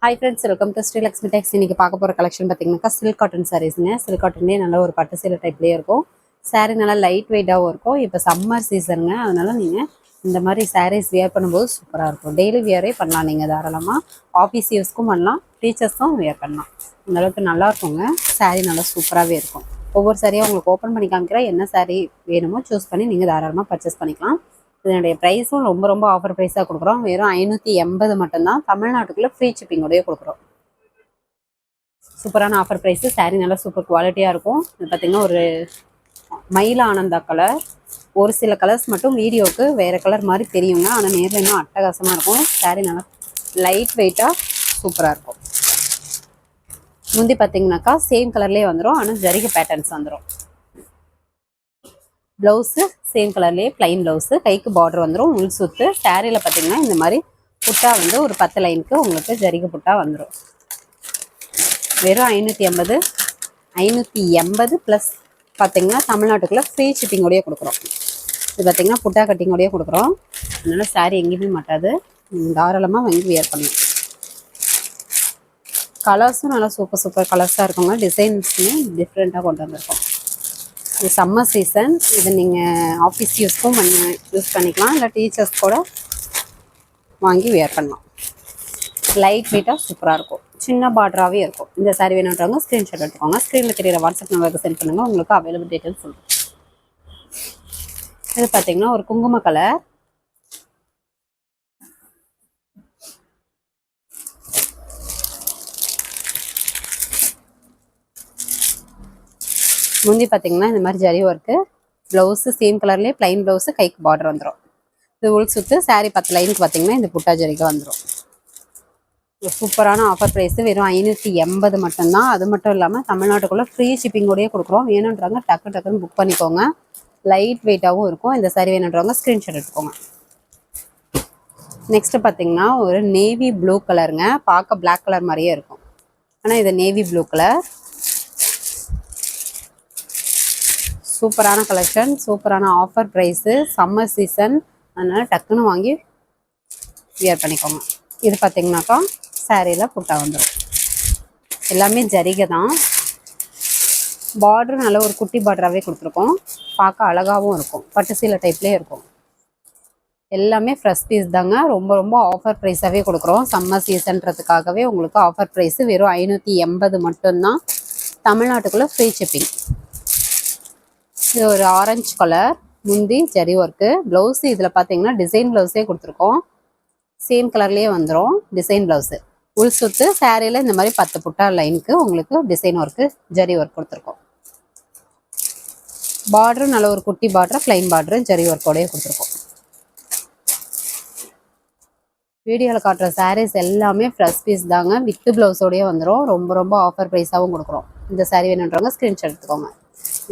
Hi friends, welcome to Sri Lakshmi Tex. இன்னைக்கு பார்க்க போற கலெக்ஷன் பாத்தீங்கன்னா சில்க் காட்டன் சாரீஸ்ங்க. சில்க் காட்டன்லயே நல்ல ஒரு பட்டு சேலை டைப்லயே இருக்கும். சாரீ நல்லா லைட் வெயிட்டாகவும் இருக்கும். இப்போ சம்மர் சீசனுங்க, அதனால நீங்க இந்த மாதிரி சாரீஸ் வியர் பண்ணும்போது சூப்பரா இருக்கும். டெய்லி வியரே பண்ணலாம், நீங்க தாராளமா ஆஃபீஸ் யூஸ்க்கும் பண்ணலாம், டீச்சர்ஸும் வியர் பண்ணலாம். இந்த அளவுக்கு நல்லா இருக்குங்க. சாரீ நல்லா சூப்பராகவே இருக்கும். ஒவ்வொரு சாரியாக உங்களுக்கு ஓப்பன் பண்ணி காமிக்கிறேன். என்ன சாரீ வேணுமோ சூஸ் பண்ணி நீங்கள் தாராளமாக பர்ச்சேஸ் பண்ணிக்கலாம். இதனுடைய ப்ரைஸும் ரொம்ப ஆஃபர் ப்ரைஸாக கொடுக்குறோம். வெறும் 580 மட்டும்தான். தமிழ்நாட்டுக்குள்ளே ஃப்ரீ ஷிப்பிங்கோடய கொடுக்குறோம். சூப்பரான ஆஃபர் ப்ரைஸு. சாரீ நல்லா சூப்பர் குவாலிட்டியாக இருக்கும். இது பார்த்திங்கன்னா ஒரு மயில ஆனந்தா கலர். ஒரு சில கலர்ஸ் மட்டும் வீடியோவுக்கு வேறு கலர் மாதிரி தெரியுங்க, ஆனால் நேரில் இன்னும் அட்டகாசமாக இருக்கும். சாரீ நல்லா லைட் வெயிட்டாக சூப்பராக இருக்கும். முந்தி பார்த்தீங்கன்னாக்கா சேம் கலர்லேயே வந்துடும், ஆனால் ஜரிகை பேட்டர்ன்ஸ் வந்துடும். ப்ளவுஸு சேம் கலர்லேயே ப்ளைன் ப்ளவுஸு, கைக்கு பார்டர் வந்துடும், உள் சுத்து. சாரியில் பார்த்தீங்கன்னா இந்த மாதிரி புட்டா வந்து ஒரு 10 லைனுக்கு உங்களுக்கு ஜரிகை புட்டா வந்துடும். வெறும் 580 ப்ளஸ் பார்த்தீங்கன்னா தமிழ்நாட்டுக்குள்ளே ஃப்ரீ ஷிப்பிங்கோடய கொடுக்குறோம். இது பார்த்தீங்கன்னா புட்டா கட்டிங்கோடய கொடுக்குறோம். அதனால் சாரீ எங்கேயுமே மாட்டாது, தாராளமாக வாங்கி வியர் பண்ணலாம். கலர்ஸும் நல்லா சூப்பர் கலர்ஸாக இருக்குங்க. டிசைன்ஸுமே டிஃப்ரெண்ட்டாக கொண்டு வந்திருக்கோம். இது சம்மர் சீசன், இதை நீங்கள் ஆஃபீஸ் யூஸ்க்கும் யூஸ் பண்ணிக்கலாம், இல்லை டீச்சர்ஸ் கூட வாங்கி வியர் பண்ணலாம். லைட் வெயிட்டாக சூப்பராக இருக்கும், சின்ன பார்டராகவே இருக்கும். இந்த சாரீ வேணுன்றவங்க ஸ்க்ரீன்ஷாட் எடுத்துக்கோங்க. ஸ்க்ரீனில் தெரியிற வாட்ஸ்அப் நம்பருக்கு சென்ட் பண்ணுங்கள், உங்களுக்கு அவைலபிள் டீட்டெயில்ஸ் சொல்லுங்கள். இது பார்த்தீங்கன்னா ஒரு குங்கும கலர். முந்தி பார்த்தீங்கன்னா இந்த மாதிரி ஜரி ஒர்க்கு. ப்ளவுஸு சேம் கலர்லேயே ப்ளைன் ப்ளவுஸு, கைக்கு பார்டர் வந்துடும். இது உள் சுற்று. சாரீ 10 லைனுக்கு பார்த்தீங்கன்னா இந்த புட்டா ஜரிகை வந்துடும். சூப்பரான ஆஃபர் ப்ரைஸு. வெறும் 580 மட்டும்தான். அது மட்டும் இல்லாமல் தமிழ்நாட்டுக்குள்ளே ஃப்ரீ ஷிப்பிங்கோடய கொடுக்குறோம். வேணுன்றவங்க டக்குன்னு புக் பண்ணிக்கோங்க. லைட் வெயிட்டாகவும் இருக்கும். இந்த சாரீ வேணுன்றவங்க ஸ்க்ரீன்ஷாட் எடுத்துக்கோங்க. நெக்ஸ்ட்டு பார்த்தீங்கன்னா ஒரு நேவி ப்ளூ கலருங்க. பார்க்க பிளாக் கலர் மாதிரியே இருக்கும், ஆனால் இது நேவி ப்ளூ கலர். சூப்பரான கலெக்ஷன், சூப்பரான ஆஃபர் ப்ரைஸு. சம்மர் சீசன், அதனால் டக்குன்னு வாங்கி வியர் பண்ணிக்கோங்க. இது பார்த்தீங்கன்னாக்கா சாரியில் புட்டா வந்துடும். எல்லாமே ஜரிகை தான். பார்டர் நல்ல ஒரு குட்டி பார்டராகவே கொடுத்துருக்கோம். பார்க்க அழகாகவும் இருக்கும், பட்டு சீலை டைப்லேயே இருக்கும். எல்லாமே ஃப்ரெஷ் பீஸ் தாங்க. ரொம்ப ஆஃபர் ப்ரைஸாகவே கொடுக்குறோம். சம்மர் சீசன்றதுக்காகவே உங்களுக்கு ஆஃபர் ப்ரைஸு. வெறும் 580 மட்டும்தான். தமிழ்நாட்டுக்குள்ளே ஃப்ரீ ஷிப்பிங். இது ஒரு ஆரஞ்சு கலர். முந்தி ஜரி ஒர்க்கு. ப்ளவுஸு இதில் பார்த்தீங்கன்னா டிசைன் ப்ளவுஸே கொடுத்துருக்கோம். சேம் கலர்லேயே வந்துடும் டிசைன் ப்ளவுஸு. உள் சுத்து. சாரியில் இந்த மாதிரி 10 புட்டா லைனுக்கு உங்களுக்கு டிசைன் ஒர்க்கு ஜரி ஒர்க் கொடுத்துருக்கோம். பார்டரு நல்ல ஒரு குட்டி பார்டர், ப்ளைன் பார்டரு ஜரி ஒர்க்கோடய கொடுத்துருக்கோம். வீடியோவில் காட்டுற சாரீஸ் எல்லாமே ஃப்ரெஷ் பீஸ் தாங்க. வித்து ப்ளவுஸோடய வந்துடும். ரொம்ப ஆஃபர் ப்ரைஸாகவும் கொடுக்குறோம். இந்த சாரீ வேணுன்றவங்க ஸ்க்ரீன்ஷாட் எடுத்துக்கோங்க.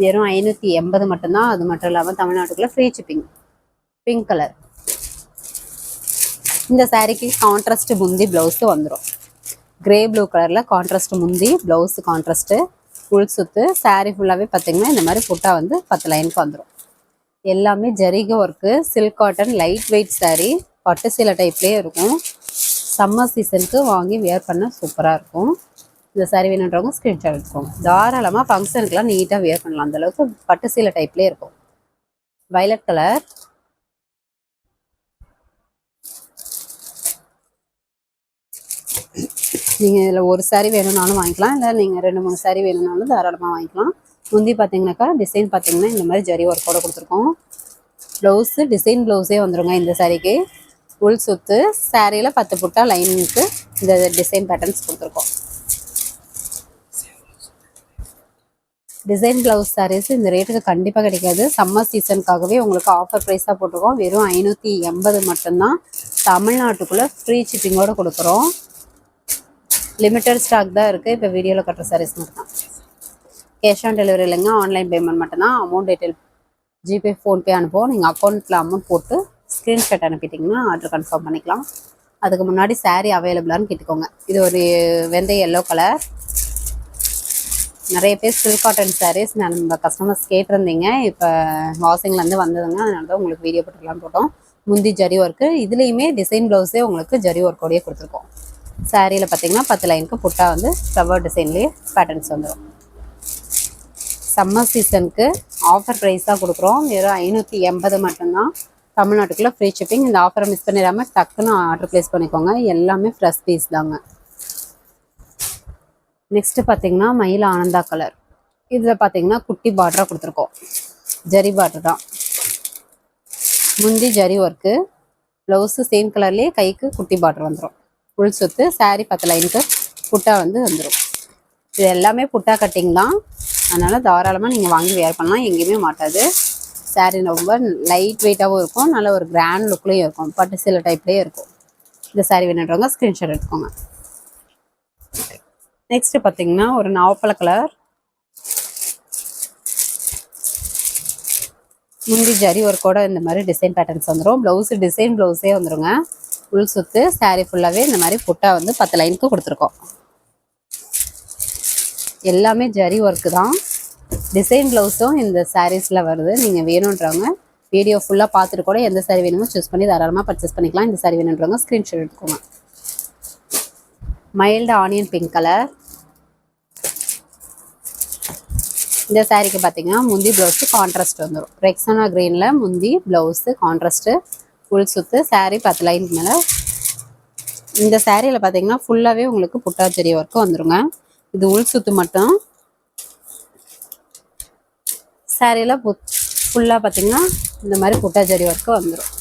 வெறும் 580 மட்டும்தான். அது மட்டும் இல்லாமல் தமிழ்நாட்டுக்குள்ளே ஃப்ரீ ஷிப்பிங். Pink colour. இந்த சாரீக்கு கான்ட்ராஸ்ட் முந்தி ப்ளவுஸு வந்துடும். கிரே ப்ளூ கலரில் கான்ட்ராஸ்ட் முந்தி, ப்ளவுஸு கான்ட்ராஸ்ட்டு, உள் சுத்து. சாரீ ஃபுல்லாகவே பார்த்திங்கன்னா இந்த மாதிரி புட்டா வந்து 10 லைனுக்கு வந்துடும். எல்லாமே ஜரிகை work. Silk cotton light weight sari. பட்டு சீலை டைப்லேயே இருக்கும். சம்மர் சீசனுக்கு வாங்கி வியர் பண்ண சூப்பராக இருக்கும். இந்த சாரீ வேணுன்றவங்க ஸ்க்ரீன்ஷாட் எடுத்துக்கோங்க. தாராளமாக ஃபங்க்ஷனுக்குலாம் நீட்டாக வியர் பண்ணலாம். அந்தளவுக்கு பட்டு சீலை டைப்லேயே இருக்கும். Violet colour. நீங்கள் இதில் ஒரு சாரீ வேணும்னாலும் வாங்கிக்கலாம், இல்லை நீங்கள் 2-3 சாரீ வேணும்னாலும் தாராளமாக வாங்கிக்கலாம். முந்தி பார்த்தீங்கன்னாக்கா டிசைன் பார்த்தீங்கன்னா இந்த மாதிரி ஜரி ஒர்க்கோட கொடுத்துருக்கோம். ப்ளவுஸு டிசைன் ப்ளவுஸே வந்துடுங்க இந்த சாரீக்கு. உள் சுத்து. சாரியில் 10 புட்டா லைனுக்கு இந்த டிசைன் பேட்டர்ன்ஸ் கொடுத்துருக்கோம். டிசைன் ப்ளவுஸ் சாரீஸ் இந்த ரேட்டுக்கு கண்டிப்பாக கிடைக்காது. சம்மர் சீசனுக்காகவே உங்களுக்கு ஆஃபர் ப்ரைஸாக போட்டிருக்கோம். வெறும் 580 மட்டும்தான். தமிழ்நாட்டுக்குள்ளே ஃப்ரீ ஷிப்பிங்கோடு கொடுக்குறோம். லிமிட்டட் ஸ்டாக் தான் இருக்குது. இப்போ வீடியோவில் கட்டுற சாரீஸ் மட்டும்தான். கேஷ் ஆன் டெலிவரி இல்லைங்க, ஆன்லைன் பேமெண்ட் மட்டும்தான். அமௌண்ட் டீட்டெயில் ஜிபே, ஃபோன்பே அனுப்புவோம். நீங்கள் அக்கௌண்ட்டில் அமௌண்ட் போட்டு ஸ்க்ரீன்ஷாட் அனுப்பிட்டிங்கன்னா ஆர்டர் கன்ஃபார்ம் பண்ணிக்கலாம். அதுக்கு முன்னாடி சாரீ அவைலபிளான்னு கேட்டுக்கோங்க. இது ஒரு வெந்தய எல்லோ கலர். நிறைய பேர் சில்க் காட்டன் சாரீஸ் நம்ம கஸ்டமர்ஸ் கேட்டிருந்தீங்க. இப்போ வாஷிங்லேருந்து வந்ததுங்க, அதனால தான் உங்களுக்கு வீடியோ போட்டுக்கலான்னு போட்டோம். முந்தி ஜரி ஒர்க்கு. இதுலேயுமே டிசைன் ப்ளவுஸே உங்களுக்கு ஜரி ஒர்க்கோடையே கொடுத்துருக்கோம். சாரியில் பார்த்தீங்கன்னா 10 லைனுக்கு புட்டா வந்து ஃப்ளவர் டிசைன்லேயே பேட்டர்ன்ஸ் வந்துடும். சம்மர் சீசனுக்கு ஆஃபர் ப்ரைஸாக கொடுக்குறோம். வெறும் 580 மட்டும்தான். தமிழ்நாட்டுக்குள்ளே ஃப்ரீ ஷிப்பிங். இந்த ஆஃபரை மிஸ் பண்ணிடாமல் டக்குன்னு ஆர்டர் ப்ளேஸ் பண்ணிக்கோங்க. எல்லாமே ஃப்ரெஷ் பீஸ் தாங்க. நெக்ஸ்ட்டு பார்த்தீங்கன்னா மயில் ஆனந்தா கலர். இதில் பார்த்தீங்கன்னா குட்டி பார்டராக கொடுத்துருக்கோம். ஜரி பார்டர் தான். முந்தி ஜரி ஒர்க்கு, ப்ளவுஸு சேம் கலர்லேயே கைக்கு குட்டி பார்டர் வந்துடும். உள் சுத்து சாரீ 10 லைனுக்கு புட்டா வந்து வந்துடும். இது எல்லாமே புட்டா கட்டிங் தான். அதனால் தாராளமாக நீங்கள் வாங்கி வேர் பண்ணலாம். எங்கேயுமே மாட்டாது. சாரீ ரொம்ப லைட் வெயிட்டாகவும் இருக்கும். நல்ல ஒரு கிராண்ட் லுக்லேயும் இருக்கும். பட்டு சில டைப்லேயே இருக்கும். இந்த சாரீ வேணுன்றவங்க ஸ்க்ரீன்ஷாட் எடுத்துக்கோங்க. நெக்ஸ்ட்டு பார்த்தீங்கன்னா ஒரு நாவப்பழ கலர். முந்தி ஜரி ஒர்க்கோட இந்த மாதிரி டிசைன் பேட்டர்ன்ஸ் வந்துடும். ப்ளவுஸு டிசைன் ப்ளவுஸே வந்துடுங்க. உள் சுத்து சாரீ ஃபுல்லாகவே இந்த மாதிரி புட்டா வந்து 10 லைனுக்கு கொடுத்துருக்கோம். எல்லாமே ஜரி ஒர்க்கு தான். டிசைன் ப்ளவுஸும் இந்த சாரீஸில் வருது. நீங்கள் வேணுன்றவங்க வீடியோ ஃபுல்லாக பார்த்துட்டு கூட எந்த சாரீ வேணுமோ சூஸ் பண்ணி தாராளமாக பர்ச்சேஸ் பண்ணிக்கலாம். இந்த சாரீ வேணுன்றவங்க ஸ்க்ரீன்ஷாட் எடுத்துக்கோங்க. Mild onion pink colour. இந்த சாரீக்கு பார்த்தீங்கன்னா முந்தி ப்ளவுஸு கான்ட்ராஸ்ட் வந்துடும். ரெக்ஸானா க்ரீனில் முந்தி ப்ளவுஸு கான்ட்ராஸ்ட்டு. உள் சுத்து சாரீ 10 லைனுக்கு மேலே. இந்த சாரியில் பார்த்தீங்கன்னா ஃபுல்லாகவே உங்களுக்கு புட்டாச்செரி ஒர்க்கு வந்துடுங்க. இது உள் சுத்து மட்டும். சாரியில் ஃபுல்லாக பார்த்தீங்கன்னா இந்த மாதிரி புட்டாச்செரி ஒர்க்கு வந்துடும்.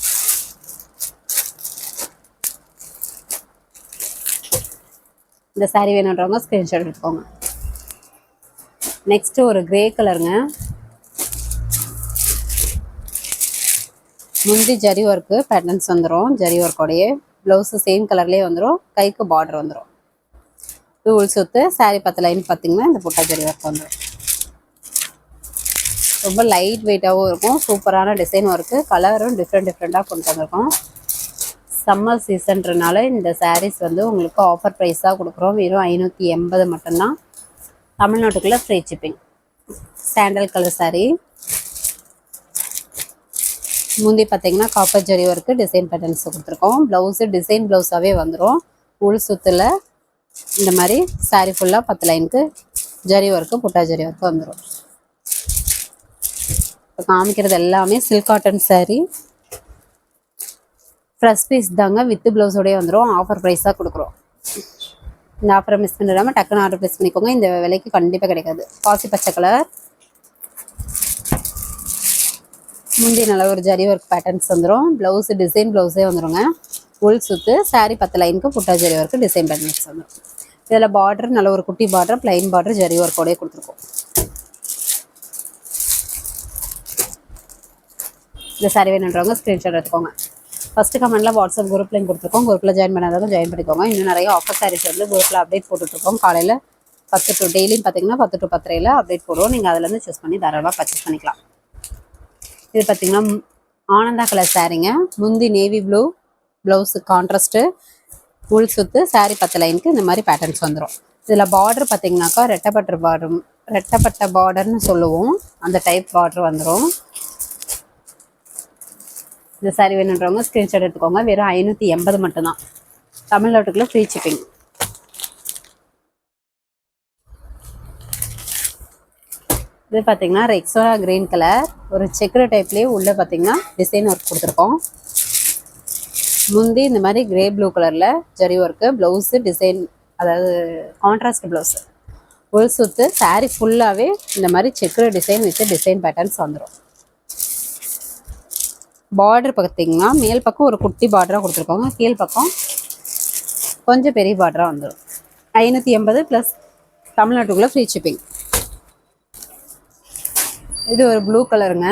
இந்த சாரீ வேணுன்றவங்க ஸ்க்ரீன்ஷாட் எடுத்துக்கோங்க. நெக்ஸ்ட்டு ஒரு கிரே கலருங்க. முந்தி ஜரி ஒர்க்கு பேட்டர்ன்ஸ் வந்துடும். ஜரி ஒர்க்கோடையே ப்ளவுஸு சேம் கலர்லேயே வந்துடும். கைக்கு பார்டர் வந்துடும். இது உள் சுத்து சாரீ 10 லைன் பார்த்தீங்கன்னா இந்த புட்டா ஜரி ஒர்க் வந்துடும். ரொம்ப லைட் வெயிட்டாகவும் இருக்கும். சூப்பரான டிசைன் ஒர்க்கு. கலரும் டிஃப்ரெண்ட்டாக கொண்டு வந்திருக்கோம். சம்மர் சீசன்றனால இந்த சாரீஸ் வந்து உங்களுக்கு ஆஃபர் ப்ரைஸாக கொடுக்குறோம். வெறும் 580 மட்டும்தான். தமிழ்நாட்டுக்குள்ளே free shipping. Sandal colour sari. முந்தி பார்த்தீங்கன்னா copper zari work design patterns கொடுத்துருக்கோம். ப்ளவுஸு டிசைன் ப்ளவுஸாகவே வந்துடும். உள் சுத்தில் இந்த மாதிரி சாரீ ஃபுல்லாக 10 லைனுக்கு ஜரி ஒர்க்கு புட்டா ஜரி ஒர்க்கு வந்துடும். இப்போ காமிக்கிறது எல்லாமே silk cotton sari. Fresh piece தாங்க. வித்து ப்ளவுஸோடய வந்துடும். ஆஃபர் ப்ரைஸாக கொடுக்குறோம். இந்த ஆஃபரை மிஸ் பண்ணிடாமல் டக்குன்னு ஆர்டர் ப்ளேஸ் பண்ணிக்கோங்க. இந்த விலைக்கு கண்டிப்பாக கிடைக்காது. பாசி பச்சை கலர். முந்தி நல்ல ஒரு ஜரி ஒர்க் பேட்டர்ன்ஸ் வந்துடும். ப்ளவுஸு டிசைன் ப்ளவுஸே வந்துடுங்க. உள் சுத்து சாரீ 10 லைனுக்கு புட்டா ஜரி ஒர்க்கு டிசைன் பேட்டர்ன்ஸ் வந்துடும். இதில் பார்டர் நல்ல ஒரு குட்டி பார்டர், பிளைன் பார்டர் ஜரி ஒர்க்கோடய கொடுத்துருக்கோம். இந்த சாரீ வேணுன்றவங்க ஸ்க்ரீன்ஷாட் எடுத்துக்கோங்க. ஃபஸ்ட்டு கமெண்ட்டில் வாட்ஸ்அப் குரூப் லிங்க் கொடுத்துருக்கோம். குரூப்பில் ஜாயின் பண்ணாதவங்க ஜாயின் பண்ணிக்கோங்க. இன்னும் நிறைய ஆஃபர் சாரீஸ் வந்து குரூப்பில் அப்டேட் போட்டுட்ருக்கோம். காலையில் 10 to டெய்லியும் பார்த்தீங்கன்னா 10 to 10:30 அப்டேட் போடுவோம். நீங்கள் அதிலேருந்து சூஸ் பண்ணி தாராளமாக பர்ச்சேஸ் பண்ணிக்கலாம். இது பார்த்தீங்கன்னா ஆனந்தா கலர் சாரீங்க. முந்தி நேவி ப்ளூ, ப்ளவுஸு கான்ட்ராஸ்ட்டு, உள் சுத்து சாரீ 10 லைனுக்கு இந்த மாதிரி பேட்டர்ன்ஸ் வந்துடும். இதில் பார்டர் பார்த்தீங்கன்னாக்கா ரெட்டப்பட்ட பார்டர்னு சொல்லுவோம். அந்த டைப் பார்டர் வந்துடும். இந்த சாரீ வேணுன்றவங்க ஸ்க்ரீன்ஷாட் எடுத்துக்கோங்க. வெறும் 580 மட்டும்தான். தமிழ்நாட்டுக்குள்ளே ஃப்ரீ ஷிப்பிங். இது பார்த்தீங்கன்னா ரெக்ஸோனா கிரீன் கலர். ஒரு செக்குடு டைப்லேயே உள்ளே பார்த்தீங்கன்னா டிசைன் ஒர்க் கொடுத்துருக்கோம். முந்தி இந்த மாதிரி கிரே ப்ளூ கலரில் ஜரி ஒர்க்கு. ப்ளவுஸு டிசைன், அதாவது கான்ட்ராஸ்ட் ப்ளவுஸு. உள் சுத்து சாரீ ஃபுல்லாகவே இந்த மாதிரி checked design with design patterns வந்துடும். பார்டர் பார்த்தீங்கன்னா மேல் பக்கம் ஒரு குட்டி பார்டராக கொடுத்துருக்கோங்க. கீழ் பக்கம் கொஞ்சம் பெரிய பார்டராக வந்துடும். 580 ப்ளஸ் தமிழ்நாட்டுக்குள்ளே ஃப்ரீ ஷிப்பிங். இது ஒரு ப்ளூ கலருங்க.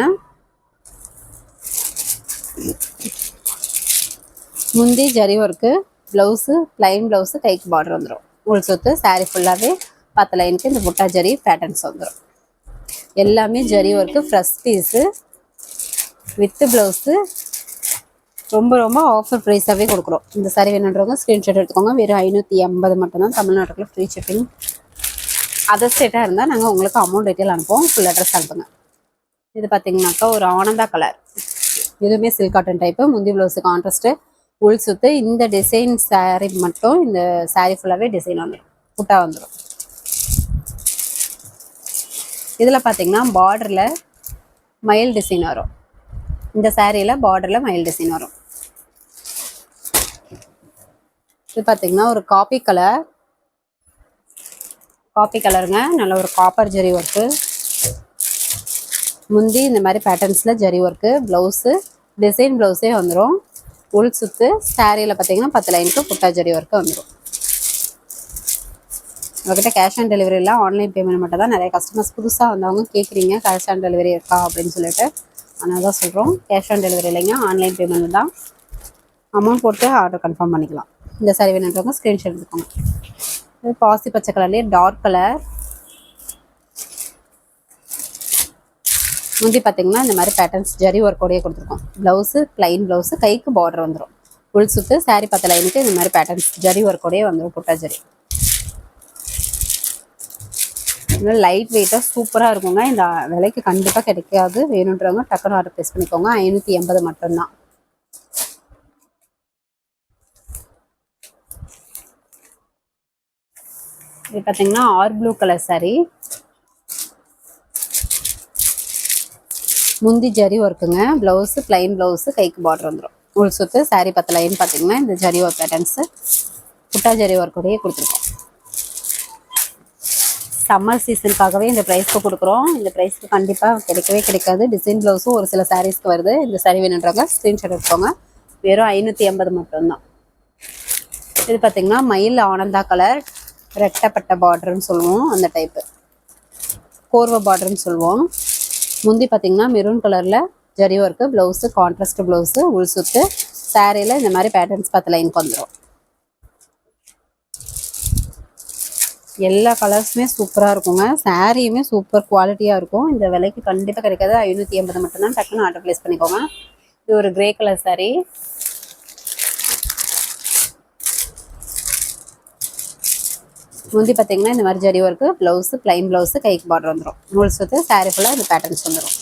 முந்தி zari work, blouse plain blouse, கைக்கு பார்டர் வந்துடும். உள் சுத்து சாரீ ஃபுல்லாகவே 10 லைனுக்கு இந்த புட்டா ஜரி பேட்டர்ன்ஸ் வந்துடும். எல்லாமே zari work, fresh piece with blouse. ரொம்ப ஆஃபர் ப்ரைஸாகவே கொடுக்குறோம். இந்த சாரீ வேணுன்றவங்க ஸ்க்ரீன்ஷாட் எடுத்துக்கோங்க. வெறும் 580 மட்டும்தான். தமிழ்நாட்டுக்குள்ள ஃப்ரீ ஷிப்பிங். அதர் ஸ்டேட்டாக இருந்தால் நாங்கள் உங்களுக்கு அமௌண்ட் டீட்டெயில் அனுப்புவோம். ஃபுல் அட்ரஸ் அனுப்புங்க. இது பார்த்தீங்கன்னாக்கா ஒரு ஆனந்தா கலர். இதுவுமே சில்க் காட்டன் டைப்பு. முந்தி ப்ளவுஸு கான்ட்ராஸ்ட்டு, உள் சுத்து. இந்த டிசைன் saree மட்டும் இந்த saree ஃபுல்லாகவே டிசைன் வந்துடும், புட்டா வந்துடும். இதில் பார்த்தீங்கன்னா பார்டரில் மயில் டிசைன் வரும். இந்த சாரியில் பார்டரில் மயில் டிசைன் வரும். இது பார்த்தீங்கன்னா ஒரு காப்பி கலருங்க. நல்ல ஒரு காப்பர் ஜரி ஒர்க்கு. முந்தி இந்த மாதிரி பேட்டர்ன்ஸில் ஜரி ஒர்க்கு. ப்ளவுஸு டிசைன் ப்ளவுஸே வந்துடும். உள் சுத்து. சாரியில் பார்த்தீங்கன்னா 10 லைனுக்கு புட்டா ஜரி ஒர்க்கு வந்துடும். உங்கள்கிட்ட கேஷ் ஆன் டெலிவரி இல்லை, ஆன்லைன் பேமெண்ட் மட்டும் தான். நிறைய கஸ்டமர்ஸ் புதுசாக வந்தவங்க கேட்குறீங்க கேஷ் ஆன் டெலிவரி இருக்கா அப்படின்னு சொல்லிட்டு. அதனால தான் சொல்கிறோம், கேஷ் ஆன் டெலிவரி இல்லைங்க, ஆன்லைன் பேமெண்ட் தான். அமௌண்ட் போட்டு ஆர்டர் கன்ஃபார்ம் பண்ணிக்கலாம். இந்த சாரி வேணுன்றவங்க ஸ்க்ரீன்ஷாட் எடுத்துக்கோங்க. இது பாசி பச்சை கலர்லேயே டார்க் கலர். முந்தி பார்த்தீங்கன்னா இந்த மாதிரி பேட்டர்ன்ஸ் ஜரி ஒர்க்கோடையே கொடுத்துருக்கோம். ப்ளவுஸு ப்ளைன் ப்ளவுஸு, கைக்கு பார்டர் வந்துடும். உள் சுத்து. சாரி 10 லைனுக்கு இந்த மாதிரி பேட்டர்ன்ஸ் ஜரி ஒர்க்கோடையே வந்துடும், புட்டா ஜரி. லைட் வெயிட்டாக சூப்பராக இருக்குங்க. இந்த விலைக்கு கண்டிப்பாக கிடைக்காது. வேணுன்றவங்க டக்குனு ஆர்டர் ப்ளேஸ் பண்ணிக்கோங்க. 580 மட்டும்தான். இது பார்த்தீங்கன்னா ஆர் ப்ளூ கலர் சாரி. முந்தி ஜரி ஒர்க்குங்க. ப்ளவுஸு ப்ளைன் ப்ளவுஸு, கைக்கு பார்டர் வந்துடும். உள் சுத்து. சாரி 10 லைன் பார்த்தீங்கன்னா இந்த ஜரி ஒர்க் பேட்டர்ன்ஸு புட்டா ஜரி ஒர்க்கோடையே கொடுத்துருக்கோம். சம்மர் சீசனுக்காகவே இந்த ப்ரைஸ்க்கு கொடுக்குறோம். இந்த ப்ரைஸ்க்கு கண்டிப்பாக கிடைக்கவே கிடைக்காது. டிசைன் ப்ளவுஸும் ஒரு சில சாரீஸ்க்கு வருது. இந்த சாரி வேணுன்றவங்க ஸ்க்ரீன்ஷாட் எடுத்துக்கோங்க. வெறும் 580 மட்டும்தான். இது பார்த்தீங்கன்னா மயில் ஆனந்தா கலர், ரெட்டப்பட்ட பார்டர்னு சொல்லுவோம், அந்த டைப்பு கோர்வை பார்டர்னு சொல்லுவோம். முந்தி பார்த்தீங்கன்னா மெரூன் கலரில் zari work. Blouse contrast blouse. உள் சுத்து. சாரியில் இந்த மாதிரி பேட்டர்ன்ஸ் 10 லைனுக்கு வந்துடும். எல்லா கலர்ஸுமே சூப்பராக இருக்குங்க. சாரியுமே சூப்பர் குவாலிட்டியாக இருக்கும். இந்த விலைக்கு கண்டிப்பாக கிடைக்காது. 580 மட்டும்தான். டக்குன்னு ஆர்டர் ப்ளேஸ் பண்ணிக்கோங்க. இது ஒரு கிரே கலர் சாரி. முந்தி பார்த்தீங்கன்னா இந்த மாதிரி zari work. Blouse plain blouse, கைக்கு பார்டர் வந்துடும். நூல் சுத்து. சாரி ஃபுல்லாக இந்த பேட்டர்ன்ஸ் வந்துடும்.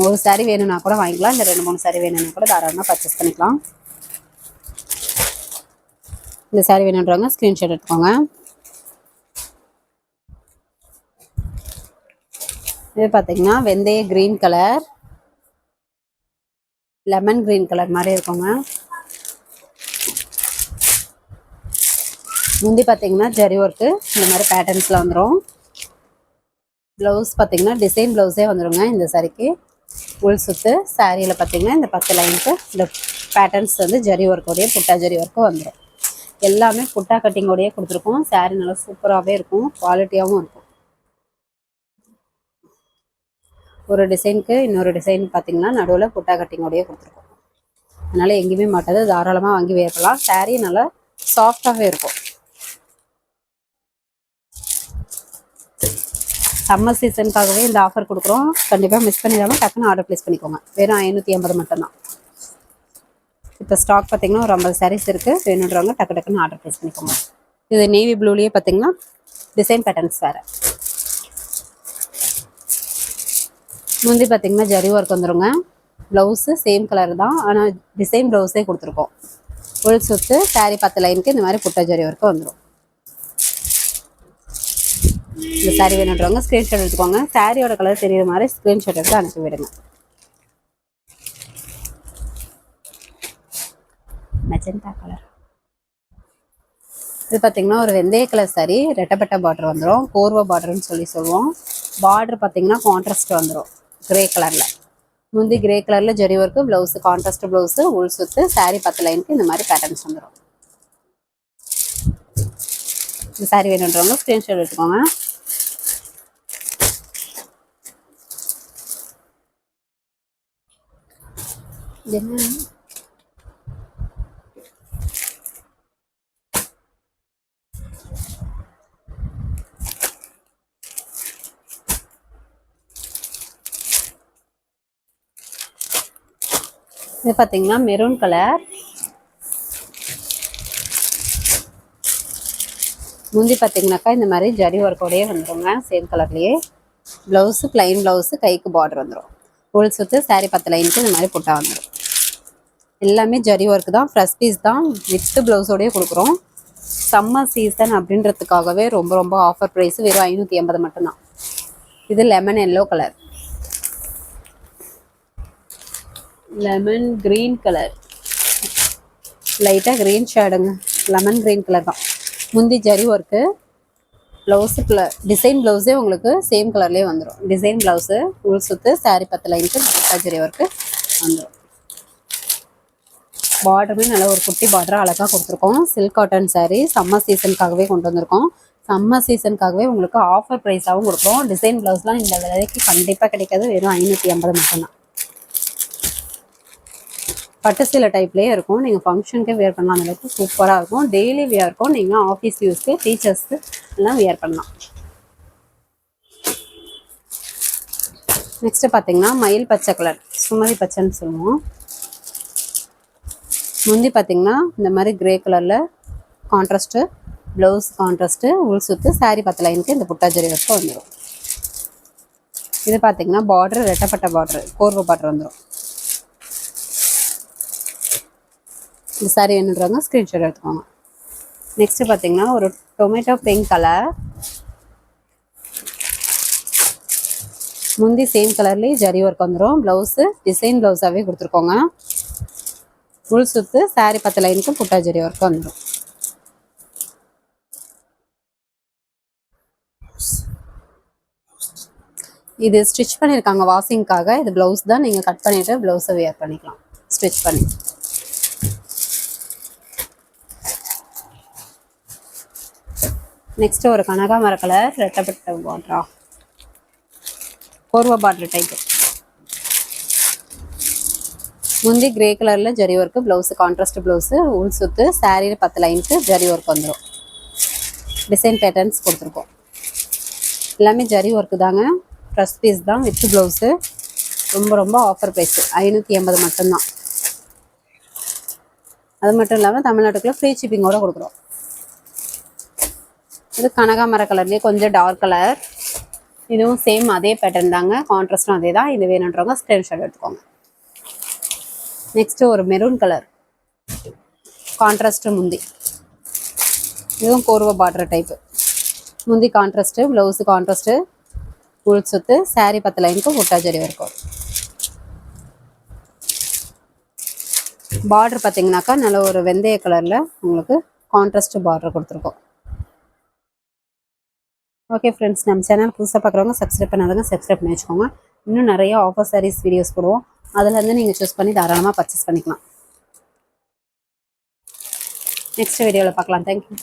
ஒரு சாரி வேணும்னா கூட வாங்கிக்கலாம். இந்த 2-3 சாரி வேணும்னா கூட தாராளமாக பர்ச்சேஸ் பண்ணிக்கலாம். இந்த சாரி வேணுன்றவங்க ஸ்க்ரீன்ஷாட் எடுத்துக்கோங்க. இது பார்த்தீங்கன்னா வெந்தய green colour, lemon green colour மாதிரி இருக்குங்க. முந்தி பார்த்தீங்கன்னா ஜரி ஒர்க்கு இந்த மாதிரி பேட்டர்ன்ஸில் வந்துடும். ப்ளவுஸ் பார்த்தீங்கன்னா டிசைன் ப்ளவுஸே வந்துடுங்க இந்த சாரிக்கு. உள் சுத்து. சாரியில் பார்த்தீங்கன்னா இந்த 10 லைனுக்கு இந்த பேட்டர்ன்ஸ் வந்து ஜரி ஒர்க்கோடைய புட்டா ஜரி ஒர்க்கு வந்துடும். எல்லாமே புட்டா கட்டிங்கோடையே கொடுத்துருக்கோம். சாரி நல்லா சூப்பராகவே இருக்கும், குவாலிட்டியாகவும் இருக்கும். ஒரு டிசைனுக்கு இன்னொரு டிசைன் பார்த்தீங்கன்னா நடுவில் புட்டா கட்டிங்கோடையே கொடுத்துருக்கோம். அதனால் எங்கேயுமே மாட்டாது, தாராளமாக வாங்கி வேர்க்கலாம். சாரி நல்லா சாஃப்டாகவே இருக்கும். சம்மர் சீசனுக்காகவே இந்த ஆஃபர் கொடுக்குறோம். கண்டிப்பாக மிஸ் பண்ணிடாமல் டக்குன்னு ஆர்டர் ப்ளேஸ் பண்ணிக்கோங்க. வெறும் 580 மட்டும்தான். இப்போ ஸ்டாக் பார்த்தீங்கன்னா ஒரு 50 சாரீஸ் இருக்குது. வேணுன்றவங்க டக்குன்னு ஆர்டர் ப்ளேஸ் பண்ணிக்கோங்க. இது நேவி ப்ளூலேயே பார்த்தீங்கன்னா டிசைன் பேட்டர்ன்ஸ் வேறு. முந்தி பார்த்தீங்கன்னா ஜரி ஒர்க் வந்துடுங்க. ப்ளவுஸு சேம் கலர் தான், ஆனால் டிசைன் ப்ளவுஸே கொடுத்துருக்கோம். உள் சுத்து. சாரி 10 லைனுக்கு இந்த மாதிரி புட்டா ஜரி ஒர்க்கு வந்துடும். இந்த சாரி வேணுன்றவங்க ஸ்க்ரீன்ஷாட் எடுத்துக்கோங்க. சாரியோட கலர் தெரியுற மாதிரி ஸ்க்ரீன்ஷாட் எடுத்து அனுப்பி விடுங்க. Magenta colour. இது பார்த்தீங்கன்னா ஒரு வெந்தய கலர் சாரி, ரெட்டப்பட்ட பார்டர் வந்துடும். கோர்வா பார்டர்னு சொல்லுவோம். பார்டர் பார்த்தீங்கன்னா கான்ட்ராஸ்ட் வந்துடும் கிரே கலரில். முந்தி கிரே கலரில் zari work. Blouse contrast blouse. உள் சுத்து. சாரி 10 லைனுக்கு இந்த மாதிரி பேட்டர்ன்ஸ் வந்துடும். இந்த சாரி வேணுன்றவங்க ஸ்க்ரீன்ஷாட் எடுத்துக்கோங்க. என்ன இது பார்த்தீங்கன்னா மெரூன் கலர். முந்தி பார்த்தீங்கன்னாக்கா இந்த மாதிரி ஜரி ஒர்க்கோடையே வந்துடுங்க, சேம் கலர்லேயே. ப்ளவுஸு ப்ளைன் ப்ளவுஸு, கைக்கு பார்டர் வந்துடும். உள் சுத்து. சாரி 10 லைனுக்கு இந்த மாதிரி புட்டா வந்துடும். எல்லாமே ஜரி ஒர்க் தான். ஃப்ரெஷ் பீஸ் தான். வித் ப்ளவுஸோடய கொடுக்குறோம். சம்மர் சீசன் அப்படின்றதுக்காகவே ரொம்ப ரொம்ப ஆஃபர் ப்ரைஸ். வெறும் 580 மட்டும்தான். இது lemon yellow colour, lemon green colour, லைட்டாக க்ரீன் ஷேடுங்க. லெமன் கிரீன் கலர் தான். முந்தி ஜரி ஒர்க்கு. ப்ளவுஸுக்குள்ள டிசைன் ப்ளவுஸே உங்களுக்கு சேம் கலர்லேயே வந்துடும். டிசைன் ப்ளவுஸு உள் சுற்று சாரீ 10 லைனுக்கு ஜரி ஒர்க்கு வந்துடும். பார்டருமே நல்ல ஒரு குட்டி பார்டர் அழகாக கொடுத்துருக்கோம். சில்க் காட்டன் சாரீ சம்மர் சீசனுக்காகவே கொண்டு வந்திருக்கோம். சம்மர் சீசனுக்காகவே உங்களுக்கு ஆஃபர் ப்ரைஸாகவும் கொடுக்குறோம். டிசைன் ப்ளவுஸ்லாம் இந்த விலைக்கு கண்டிப்பாக கிடைக்காது. வெறும் 580 மட்டும்தான். பட்டு சீலை டைப்லேயே இருக்கும். நீங்கள் ஃபங்க்ஷனுக்கே வியர் பண்ணலாம். அந்த அளவுக்கு சூப்பராக இருக்கும். டெய்லி வியர் இருக்கும். நீங்கள் ஆஃபீஸ் யூஸ்க்கு, டீச்சர்ஸ்க்கு எல்லாம் வியர் பண்ணலாம். நெக்ஸ்ட்டு பார்த்தீங்கன்னா மயில் பச்சை கலர், சுமதி பச்சைன்னு சொல்லுவோம். முந்தி பார்த்தீங்கன்னா இந்த மாதிரி கிரே கலரில் கான்ட்ராஸ்ட்டு, ப்ளவுஸ் கான்ட்ராஸ்ட்டு, உள் சுற்று சாரீ 10 லைனுக்கு இந்த புட்டாஜரி ஒர்க்கு வந்துடும். இது பார்த்தீங்கன்னா பார்டர் ரெட்டப்பட்ட பார்டர், கோர்வை பார்டர் வந்துடும். இந்த சாரீ வேணுன்றவங்க ஸ்க்ரீன்ஷாட் எடுத்துக்கோங்க. நெக்ஸ்ட்டு பார்த்தீங்கன்னா ஒரு டொமேட்டோ பிங்க் கலர். முந்தி சேம் கலர்லேயே ஜரி ஒர்க் வந்துடும். ப்ளவுஸு டிசைன் ப்ளவுஸாகவே கொடுத்துருக்கோங்க. உள் சுற்று சாரீ 10 லைனுக்கு புட்டா ஜரி ஒர்க் வந்துடும். இது ஸ்டிச் பண்ணியிருக்காங்க வாஷிங்காக. இது ப்ளவுஸ் தான். நீங்கள் கட் பண்ணிவிட்டு ப்ளவுஸை வியர் பண்ணிக்கலாம் ஸ்டிச் பண்ணி. நெக்ஸ்ட்டு ஒரு கனகாமர கலர் ரெட்டப்பட்ட பார்டரா, கோர்வா பார்டர் டைப்பு. முந்தி கிரே கலரில் zari work, blouse contrast blouse, உள் சுற்று சாரீ 10 லைனுக்கு ஜரி ஒர்க் வந்துடும். டிசைன் பேட்டர்ன்ஸ் கொடுத்துருக்கோம். எல்லாமே ஜரி ஒர்க்கு தாங்க. ஃப்ரெஷ் பீஸ் தான் வித் ப்ளவுஸு. ரொம்ப ரொம்ப ஆஃபர் ப்ரைஸ் 580 மட்டும்தான். அது மட்டும் இல்லாமல் தமிழ்நாட்டுக்குள்ளே ஃப்ரீ ஷிப்பிங்கோட கொடுக்குறோம். இது கனகாமர கலர்லேயே கொஞ்சம் டார்க் கலர். இதுவும் சேம் அதே பேட்டர்ன் தாங்க. கான்ட்ராஸ்டும் அதே தான். இது வேணுன்றவங்க ஸ்க்ரீன்ஷாட் எடுத்துக்கோங்க. நெக்ஸ்ட்டு ஒரு மெரூன் கலர் கான்ட்ராஸ்ட்டு முந்தி. இதுவும் கோர்வா பார்டர் டைப்பு. முந்தி கான்ட்ராஸ்ட்டு, ப்ளவுஸு கான்ட்ராஸ்ட்டு, உள் சுற்று சாரீ 10 லைனுக்கு புட்டா ஜரி இருக்கும். பார்டர் பார்த்தீங்கன்னாக்கா நல்ல ஒரு வெந்தய கலரில் உங்களுக்கு கான்ட்ராஸ்ட் பார்டர் கொடுத்துருக்கோம். ஓகே ஃப்ரெண்ட்ஸ், நம்ம சேனல் புதுசாக பார்க்குறவங்க சப்ஸ்கிரைப் பண்ணாதவங்க சப்ஸ்கிரைப் பண்ணி வச்சுக்கோங்க. இன்னும் நிறைய ஆஃபர் சாரீஸ் வீடியோஸ் போடுவோம். அதுலேருந்து நீங்கள் சூஸ் பண்ணி தாராளமாக பர்ச்சேஸ் பண்ணிக்கலாம். நெக்ஸ்ட் வீடியோவில் பார்க்கலாம். தேங்க்யூ.